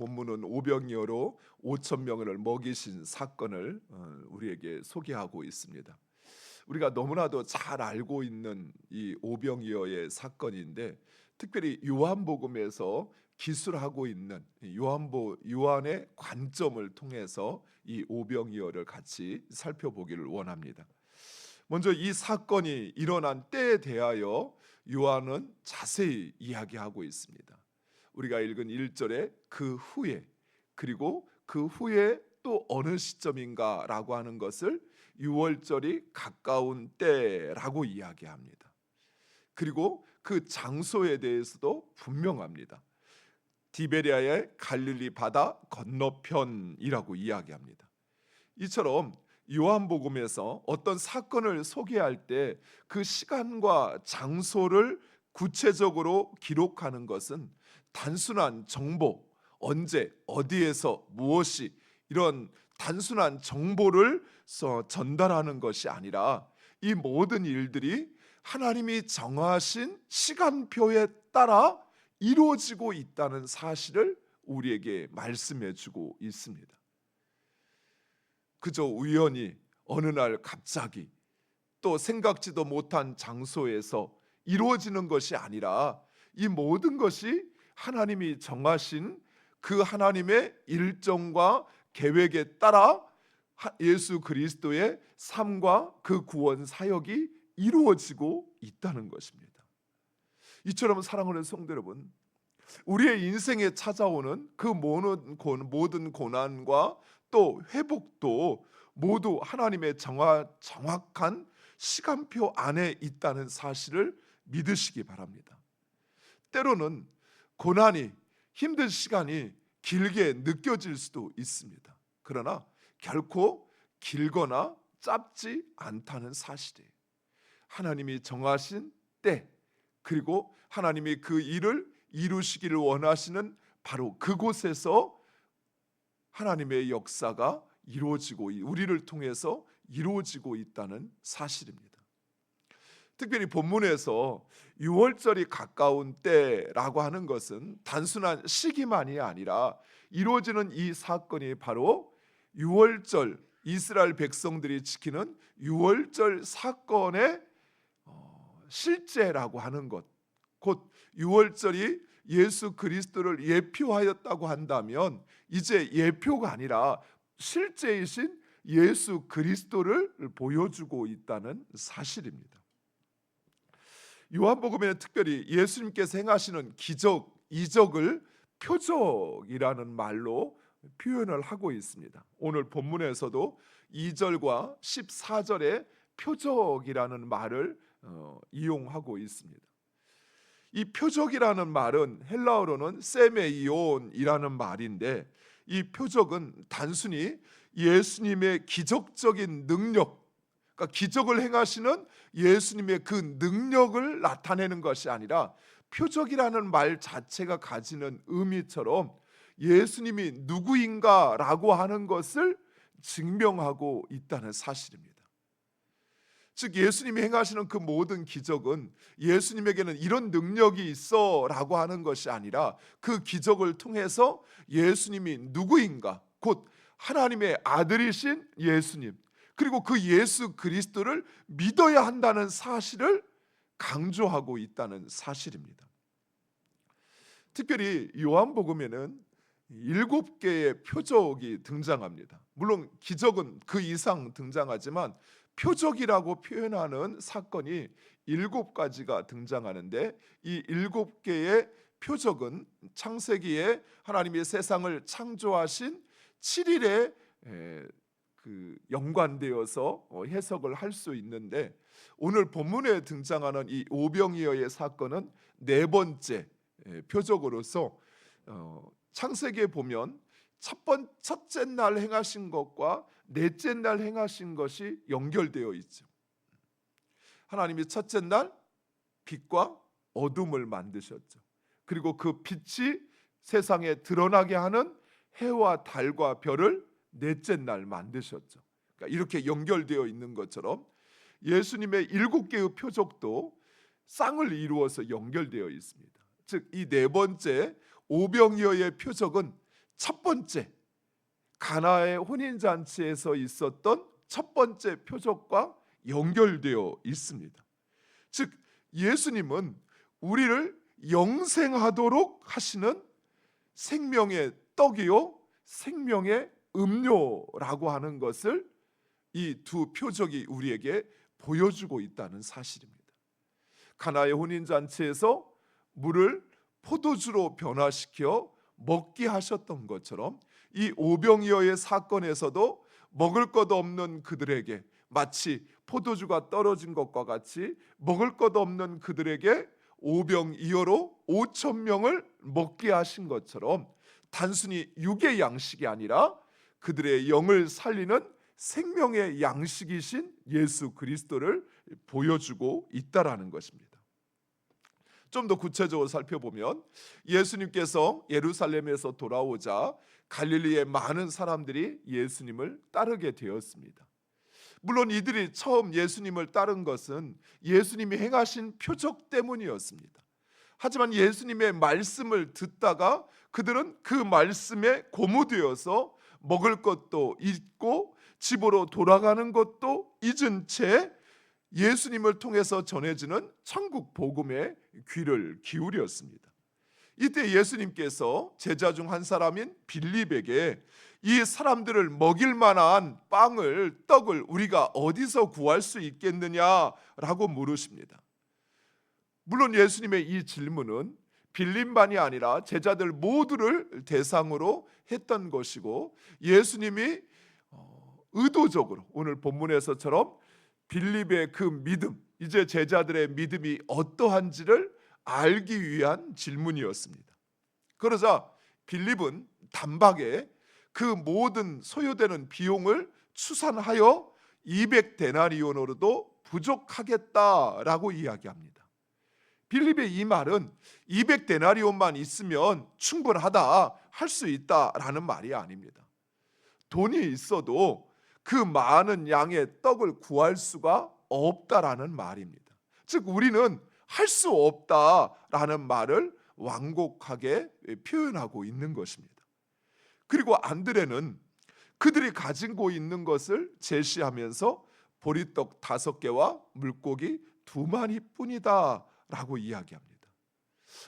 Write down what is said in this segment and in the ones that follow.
본문은 오병이어로 5천 명을 먹이신 사건을 우리에게 소개하고 있습니다. 우리가 너무나도 잘 알고 있는 이 오병이어의 사건인데, 특별히 요한복음에서 기술하고 있는 요한의 관점을 통해서 이 오병이어를 같이 살펴보기를 원합니다. 먼저 이 사건이 일어난 때에 대하여 요한은 자세히 이야기하고 있습니다. 우리가 읽은 1절에 그 후에, 그리고 그 후에 또 어느 시점인가라고 하는 것을 6월절이 가까운 때라고 이야기합니다. 그리고 그 장소에 대해서도 분명합니다. 디베리아의 갈릴리 바다 건너편이라고 이야기합니다. 이처럼 요한복음에서 어떤 사건을 소개할 때 그 시간과 장소를 구체적으로 기록하는 것은 단순한 정보, 언제, 어디에서, 무엇이, 이런 단순한 정보를 전달하는 것이 아니라 이 모든 일들이 하나님이 정하신 시간표에 따라 이루어지고 있다는 사실을 우리에게 말씀해 주고 있습니다. 그저 우연히 어느 날 갑자기 또 생각지도 못한 장소에서 이루어지는 것이 아니라 이 모든 것이 하나님이 정하신 그 하나님의 일정과 계획에 따라 예수 그리스도의 삶과 그 구원 사역이 이루어지고 있다는 것입니다. 이처럼 사랑하는 성도 여러분, 우리의 인생에 찾아오는 그 모든 고난과 또 회복도 모두 하나님의 정확한 시간표 안에 있다는 사실을 믿으시기 바랍니다. 때로는 고난이, 힘든 시간이 길게 느껴질 수도 있습니다. 그러나 결코 길거나 짧지 않다는 사실이에요. 하나님이 정하신 때, 그리고 하나님이 그 일을 이루시기를 원하시는 바로 그곳에서 하나님의 역사가 이루어지고, 우리를 통해서 이루어지고 있다는 사실입니다. 특별히 본문에서 6월절이 가까운 때라고 하는 것은 단순한 시기만이 아니라 이루어지는 이 사건이 바로 6월절, 이스라엘 백성들이 지키는 6월절 사건의 실제라고 하는 것, 곧 6월절이 예수 그리스도를 예표하였다고 한다면 이제 예표가 아니라 실제이신 예수 그리스도를 보여주고 있다는 사실입니다. 요한복음에는 특별히 예수님께서 행하시는 기적, 이적을 표적이라는 말로 표현을 하고 있습니다. 오늘 본문에서도 2절과 14절에 표적이라는 말을 이용하고 있습니다. 이 표적이라는 말은 헬라어로는 세메이온이라는 말인데, 이 표적은 단순히 예수님의 기적적인 능력, 그러니까 기적을 행하시는 예수님의 그 능력을 나타내는 것이 아니라, 표적이라는 말 자체가 가지는 의미처럼 예수님이 누구인가라고 하는 것을 증명하고 있다는 사실입니다. 즉 예수님이 행하시는 그 모든 기적은 예수님에게는 이런 능력이 있어 라고 하는 것이 아니라, 그 기적을 통해서 예수님이 누구인가, 곧 하나님의 아들이신 예수님, 그리고 그 예수 그리스도를 믿어야 한다는 사실을 강조하고 있다는 사실입니다. 특별히 요한복음에는 7개의 표적이 등장합니다. 물론 기적은 그 이상 등장하지만 표적이라고 표현하는 사건이 7가지가 등장하는데, 이 7개의 표적은 창세기에 하나님이 세상을 창조하신 7일에 연관되어서 해석을 할 수 있는데, 오늘 본문에 등장하는 이 오병이어의 사건은 4번째 표적으로서 창세기에 보면 첫째 날 행하신 것과 넷째 날 행하신 것이 연결되어 있죠. 하나님이 첫째 날 빛과 어둠을 만드셨죠. 그리고 그 빛이 세상에 드러나게 하는 해와 달과 별을 넷째 날 만드셨죠. 그러니까 이렇게 연결되어 있는 것처럼 예수님의 7개의 표적도 쌍을 이루어서 연결되어 있습니다. 즉 이 4번째 오병이어의 표적은 첫 번째 가나의 혼인잔치에서 있었던 첫 번째 표적과 연결되어 있습니다. 즉 예수님은 우리를 영생하도록 하시는 생명의 떡이요 생명의 음료라고 하는 것을 이 두 표적이 우리에게 보여주고 있다는 사실입니다. 가나의 혼인잔치에서 물을 포도주로 변화시켜 먹게 하셨던 것처럼 이 오병이어의 사건에서도 먹을 것 없는 그들에게 마치 포도주가 떨어진 것과 같이 먹을 것 없는 그들에게 오병이어로 5천 명을 먹게 하신 것처럼 단순히 육의 양식이 아니라 그들의 영을 살리는 생명의 양식이신 예수 그리스도를 보여주고 있다라는 것입니다. 좀 더 구체적으로 살펴보면 예수님께서 예루살렘에서 돌아오자 갈릴리의 많은 사람들이 예수님을 따르게 되었습니다. 물론 이들이 처음 예수님을 따른 것은 예수님이 행하신 표적 때문이었습니다. 하지만 예수님의 말씀을 듣다가 그들은 그 말씀에 고무되어서 먹을 것도 잊고 집으로 돌아가는 것도 잊은 채 예수님을 통해서 전해지는 천국 복음에 귀를 기울였습니다. 이때 예수님께서 제자 중 한 사람인 빌립에게 이 사람들을 먹일 만한 떡을 우리가 어디서 구할 수 있겠느냐라고 물으십니다. 물론 예수님의 이 질문은 빌립만이 아니라 제자들 모두를 대상으로 했던 것이고 예수님이 의도적으로 오늘 본문에서처럼 빌립의 그 믿음, 이제 제자들의 믿음이 어떠한지를 알기 위한 질문이었습니다. 그러자 빌립은 단박에 그 모든 소요되는 비용을 추산하여 200데나리온으로도 부족하겠다라고 이야기합니다. 빌립의 이 말은 200데나리온만 있으면 충분하다, 할 수 있다라는 말이 아닙니다. 돈이 있어도 그 많은 양의 떡을 구할 수가 없다라는 말입니다. 즉 우리는 할 수 없다라는 말을 완곡하게 표현하고 있는 것입니다. 그리고 안드레는 그들이 가지고 있는 것을 제시하면서 보리떡 5개와 물고기 2마리 뿐이다라고 이야기합니다.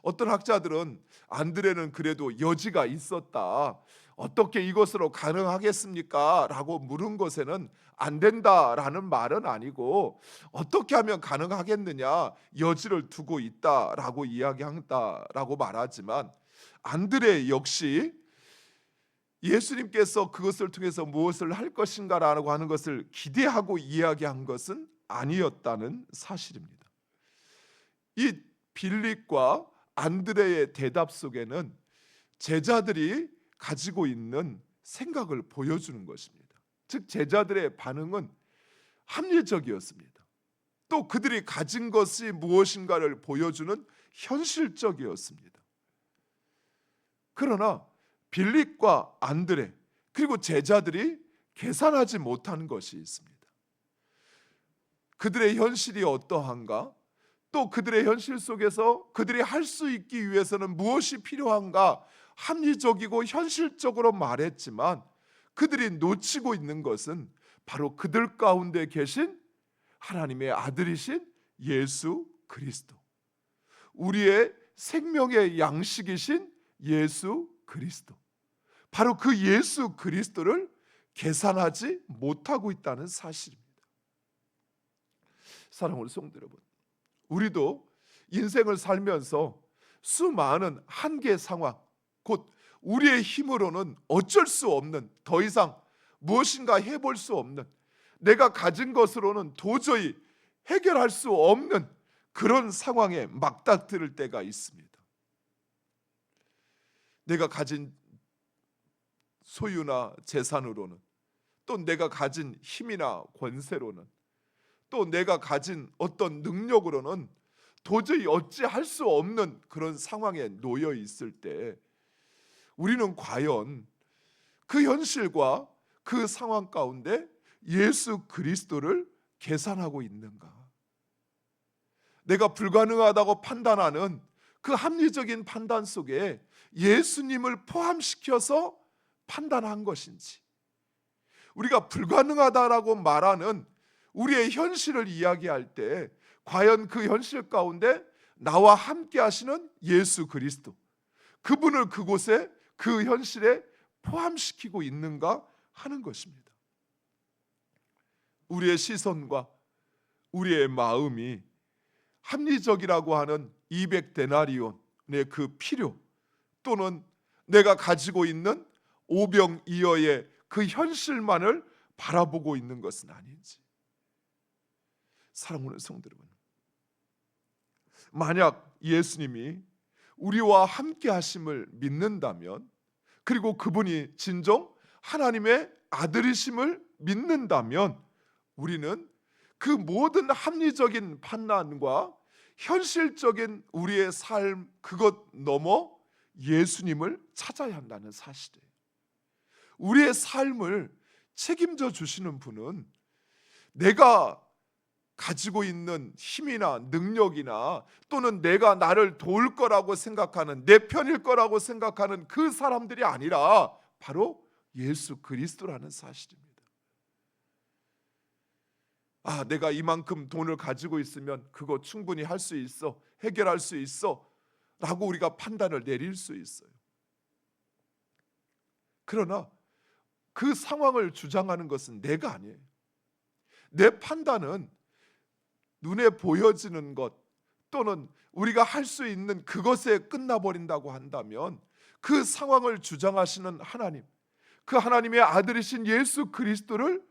어떤 학자들은 안드레는 그래도 여지가 있었다, 어떻게 이것으로 가능하겠습니까? 라고 물은 것에는 안 된다라는 말은 아니고 어떻게 하면 가능하겠느냐, 여지를 두고 있다라고 이야기한다라고 말하지만 안드레 역시 예수님께서 그것을 통해서 무엇을 할 것인가라고 하는 것을 기대하고 이야기한 것은 아니었다는 사실입니다. 이 빌립과 안드레의 대답 속에는 제자들이 가지고 있는 생각을 보여주는 것입니다. 즉 제자들의 반응은 합리적이었습니다. 또 그들이 가진 것이 무엇인가를 보여주는 현실적이었습니다. 그러나 빌립과 안드레 그리고 제자들이 계산하지 못한 것이 있습니다. 그들의 현실이 어떠한가? 또 그들의 현실 속에서 그들이 할 수 있기 위해서는 무엇이 필요한가? 합리적이고 현실적으로 말했지만 그들이 놓치고 있는 것은 바로 그들 가운데 계신 하나님의 아들이신 예수 그리스도, 우리의 생명의 양식이신 예수 그리스도, 바로 그 예수 그리스도를 계산하지 못하고 있다는 사실입니다. 사랑하는 성도 여러분, 우리도 인생을 살면서 수많은 한계 상황, 곧 우리의 힘으로는 어쩔 수 없는, 더 이상 무엇인가 해볼 수 없는, 내가 가진 것으로는 도저히 해결할 수 없는 그런 상황에 맞닥뜨릴 때가 있습니다. 내가 가진 소유나 재산으로는, 또 내가 가진 힘이나 권세로는, 또 내가 가진 어떤 능력으로는 도저히 어찌할 수 없는 그런 상황에 놓여 있을 때 우리는 과연 그 현실과 그 상황 가운데 예수 그리스도를 계산하고 있는가? 내가 불가능하다고 판단하는 그 합리적인 판단 속에 예수님을 포함시켜서 판단한 것인지, 우리가 불가능하다라고 말하는 우리의 현실을 이야기할 때 과연 그 현실 가운데 나와 함께 하시는 예수 그리스도, 그분을 그곳에, 그 현실에 포함시키고 있는가 하는 것입니다. 우리의 시선과 우리의 마음이 합리적이라고 하는 200데나리온의 그 필요, 또는 내가 가지고 있는 오병이어의 그 현실만을 바라보고 있는 것은 아닌지. 사랑하는 성도 여러분, 만약 예수님이 우리와 함께 하심을 믿는다면, 그리고 그분이 진정 하나님의 아들이심을 믿는다면, 우리는 그 모든 합리적인 판단과 현실적인 우리의 삶, 그것 넘어 예수님을 찾아야 한다는 사실이에요. 우리의 삶을 책임져 주시는 분은 내가 가지고 있는 힘이나 능력이나, 또는 내가 나를 도울 거라고 생각하는, 내 편일 거라고 생각하는 그 사람들이 아니라 바로 예수 그리스도라는 사실입니다. 내가 이만큼 돈을 가지고 있으면 그거 충분히 할 수 있어, 해결할 수 있어 라고 우리가 판단을 내릴 수 있어요. 그러나 그 상황을 주장하는 것은 내가 아니에요. 내 판단은 눈에 보여지는 것, 또는 우리가 할 수 있는 그것에 끝나버린다고 한다면, 그 상황을 주장하시는 하나님, 그 하나님의 아들이신 예수 그리스도를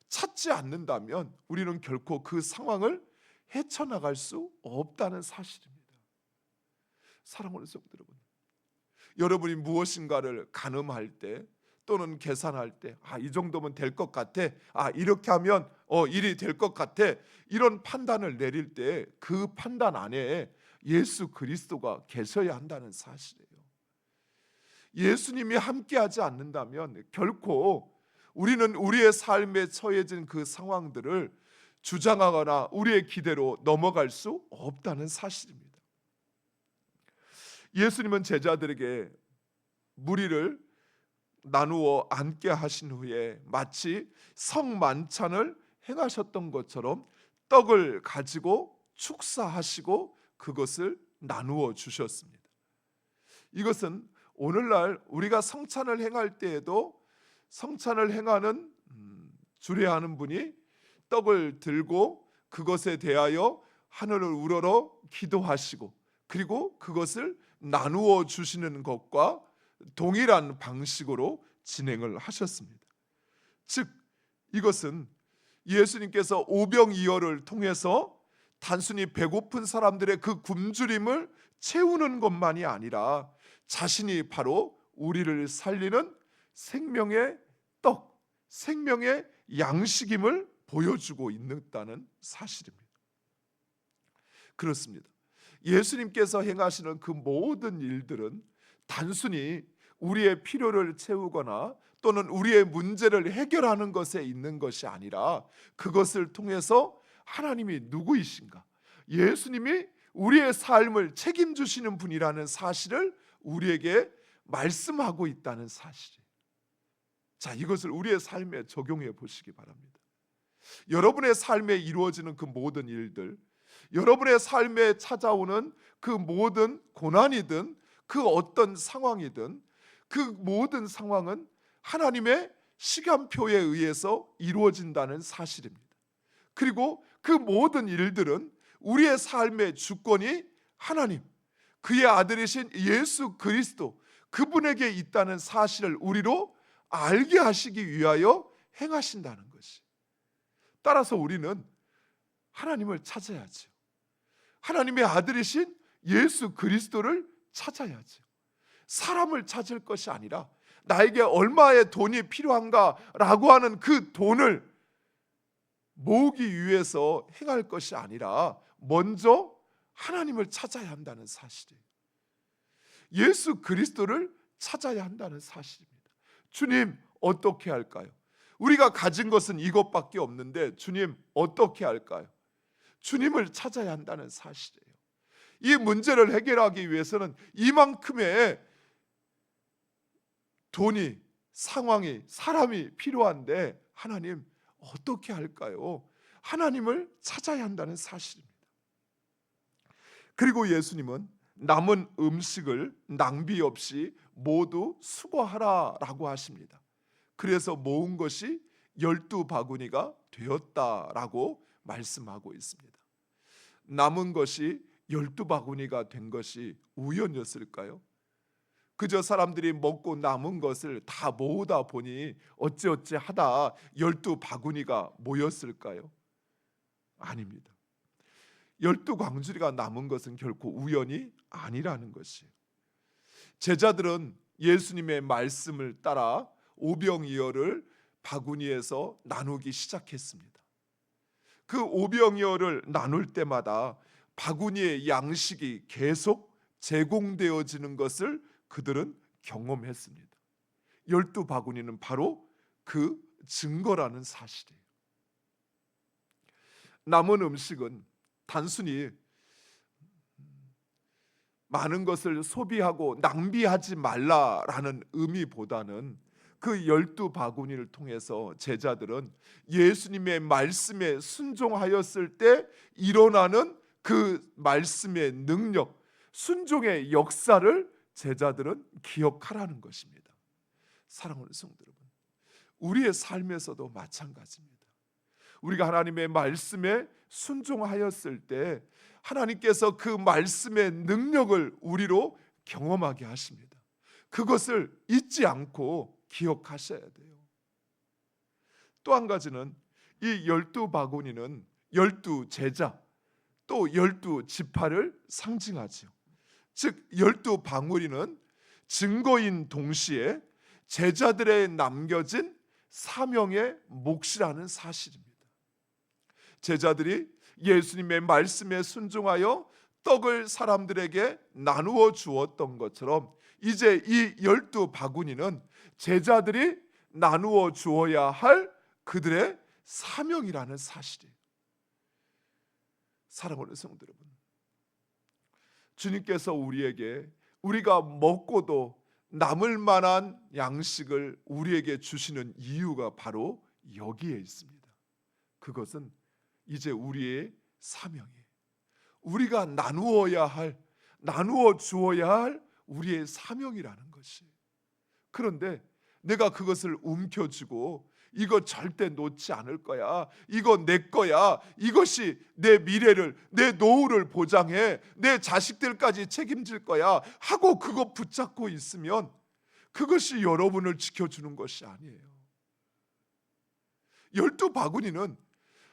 찾지 않는다면 우리는 결코 그 상황을 헤쳐나갈 수 없다는 사실입니다. 사랑하는 성도 여러분, 여러분이 무엇인가를 가늠할 때, 또는 계산할 때, 이 정도면 될 것 같아, 이렇게 하면 일이 될 것 같아, 이런 판단을 내릴 때 그 판단 안에 예수 그리스도가 계셔야 한다는 사실이에요. 예수님이 함께하지 않는다면 결코 우리는 우리의 삶에 처해진 그 상황들을 주장하거나 우리의 기대로 넘어갈 수 없다는 사실입니다. 예수님은 제자들에게 무리를 나누어 앉게 하신 후에 마치 성만찬을 행하셨던 것처럼 떡을 가지고 축사하시고 그것을 나누어 주셨습니다. 이것은 오늘날 우리가 성찬을 행할 때에도 성찬을 행하는 주례하는 분이 떡을 들고 그것에 대하여 하늘을 우러러 기도하시고, 그리고 그것을 나누어 주시는 것과 동일한 방식으로 진행을 하셨습니다. 즉, 이것은 예수님께서 오병이어를 통해서 단순히 배고픈 사람들의 그 굶주림을 채우는 것만이 아니라 자신이 바로 우리를 살리는 생명의 떡, 생명의 양식임을 보여주고 있다는 사실입니다. 그렇습니다. 예수님께서 행하시는 그 모든 일들은 단순히 우리의 필요를 채우거나 또는 우리의 문제를 해결하는 것에 있는 것이 아니라, 그것을 통해서 하나님이 누구이신가, 예수님이 우리의 삶을 책임지시는 분이라는 사실을 우리에게 말씀하고 있다는 사실이에요. 자, 이것을 우리의 삶에 적용해 보시기 바랍니다. 여러분의 삶에 이루어지는 그 모든 일들, 여러분의 삶에 찾아오는 그 모든 고난이든 그 어떤 상황이든, 그 모든 상황은 하나님의 시간표에 의해서 이루어진다는 사실입니다. 그리고 그 모든 일들은 우리의 삶의 주권이 하나님, 그의 아들이신 예수 그리스도, 그분에게 있다는 사실을 우리로 알게 하시기 위하여 행하신다는 것이. 따라서 우리는 하나님을 찾아야죠. 하나님의 아들이신 예수 그리스도를 찾아야죠. 사람을 찾을 것이 아니라 나에게 얼마의 돈이 필요한가라고 하는 그 돈을 모으기 위해서 행할 것이 아니라 먼저 하나님을 찾아야 한다는 사실이에요. 예수 그리스도를 찾아야 한다는 사실입니다. 주님, 어떻게 할까요? 우리가 가진 것은 이것밖에 없는데 주님, 어떻게 할까요? 주님을 찾아야 한다는 사실이에요. 이 문제를 해결하기 위해서는 이만큼의 돈이 상황이 사람이 필요한데 하나님 어떻게 할까요? 하나님을 찾아야 한다는 사실입니다. 그리고 예수님은 남은 음식을 낭비 없이 모두 수거하라라고 하십니다. 그래서 모은 것이 12바구니가 되었다라고 말씀하고 있습니다. 남은 것이 12바구니가 된 것이 우연이었을까요? 그저 사람들이 먹고 남은 것을 다 모으다 보니 어찌어찌 하다 12바구니가 모였을까요? 아닙니다. 12광주리가 남은 것은 결코 우연이 아니라는 것이에요. 제자들은 예수님의 말씀을 따라 오병이어를 바구니에서 나누기 시작했습니다. 그 오병이어를 나눌 때마다 바구니의 양식이 계속 제공되어지는 것을 그들은 경험했습니다. 12바구니는 바로 그 증거라는 사실이에요. 남은 음식은 단순히 많은 것을 소비하고 낭비하지 말라라는 의미보다는 그 12바구니를 통해서 제자들은 예수님의 말씀에 순종하였을 때 일어나는 그 말씀의 능력, 순종의 역사를 제자들은 기억하라는 것입니다. 사랑하는 성도 여러분, 우리의 삶에서도 마찬가지입니다. 우리가 하나님의 말씀에 순종하였을 때 하나님께서 그 말씀의 능력을 우리로 경험하게 하십니다. 그것을 잊지 않고 기억하셔야 돼요. 또 한 가지는 이 12바구니는 12제자 또 12지파를 상징하죠. 즉 12방울이는 증거인 동시에 제자들의 남겨진 사명의 몫이라는 사실입니다. 제자들이 예수님의 말씀에 순종하여 떡을 사람들에게 나누어 주었던 것처럼 이제 이 12바구니는 제자들이 나누어 주어야 할 그들의 사명이라는 사실이에요. 사랑하는 성도 여러분, 주님께서 우리에게 우리가 먹고도 남을 만한 양식을 우리에게 주시는 이유가 바로 여기에 있습니다. 그것은 이제 우리의 사명이에요. 우리가 나누어 주어야 할 우리의 사명이라는 것이에요. 그런데 내가 그것을 움켜쥐고 이거 절대 놓지 않을 거야, 이거 내 거야, 이것이 내 미래를, 내 노후를 보장해, 내 자식들까지 책임질 거야 하고 그거 붙잡고 있으면 그것이 여러분을 지켜주는 것이 아니에요. 12바구니는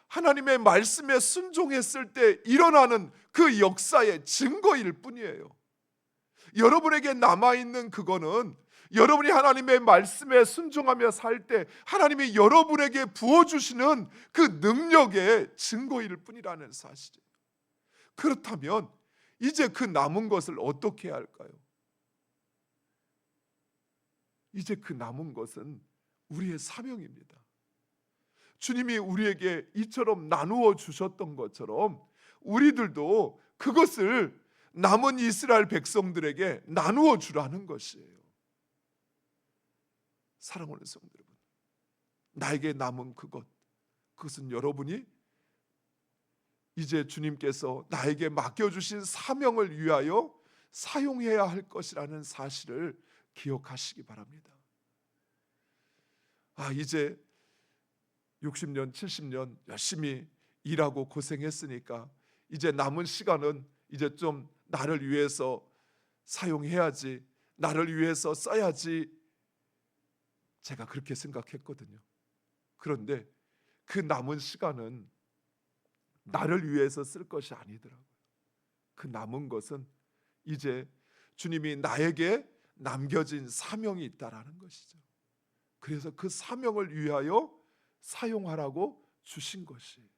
하나님의 말씀에 순종했을 때 일어나는 그 역사의 증거일 뿐이에요. 여러분에게 남아있는 그거는 여러분이 하나님의 말씀에 순종하며 살 때 하나님이 여러분에게 부어주시는 그 능력의 증거일 뿐이라는 사실이에요. 그렇다면 이제 그 남은 것을 어떻게 해야 할까요? 이제 그 남은 것은 우리의 사명입니다. 주님이 우리에게 이처럼 나누어 주셨던 것처럼 우리들도 그것을 남은 이스라엘 백성들에게 나누어 주라는 것이에요. 사랑하는 성도 여러분, 나에게 남은 그것은 여러분이 이제 주님께서 나에게 맡겨주신 사명을 위하여 사용해야 할 것이라는 사실을 기억하시기 바랍니다. 이제 60년, 70년 열심히 일하고 고생했으니까 이제 남은 시간은 이제 좀 나를 위해서 사용해야지, 나를 위해서 써야지, 제가 그렇게 생각했거든요. 그런데 그 남은 시간은 나를 위해서 쓸 것이 아니더라고요. 그 남은 것은 이제 주님이 나에게 남겨진 사명이 있다라는 것이죠. 그래서 그 사명을 위하여 사용하라고 주신 것이에요.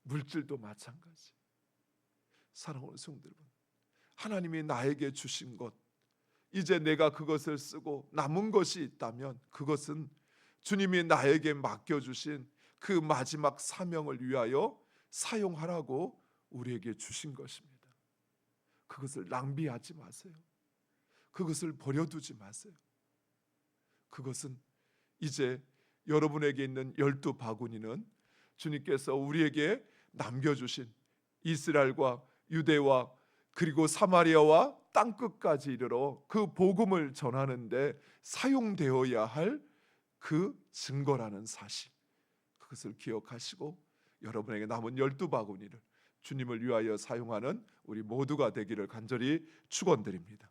물질도 마찬가지. 사랑하는 성도 여러분, 하나님이 나에게 주신 것, 이제 내가 그것을 쓰고 남은 것이 있다면 그것은 주님이 나에게 맡겨주신 그 마지막 사명을 위하여 사용하라고 우리에게 주신 것입니다. 그것을 낭비하지 마세요. 그것을 버려두지 마세요. 그것은 이제 여러분에게 있는 12바구니는 주님께서 우리에게 남겨주신 이스라엘과 유대와 그리고 사마리아와 땅끝까지 이르러 그 복음을 전하는데 사용되어야 할 그 증거라는 사실, 그것을 기억하시고 여러분에게 남은 12바구니를 주님을 위하여 사용하는 우리 모두가 되기를 간절히 축원드립니다.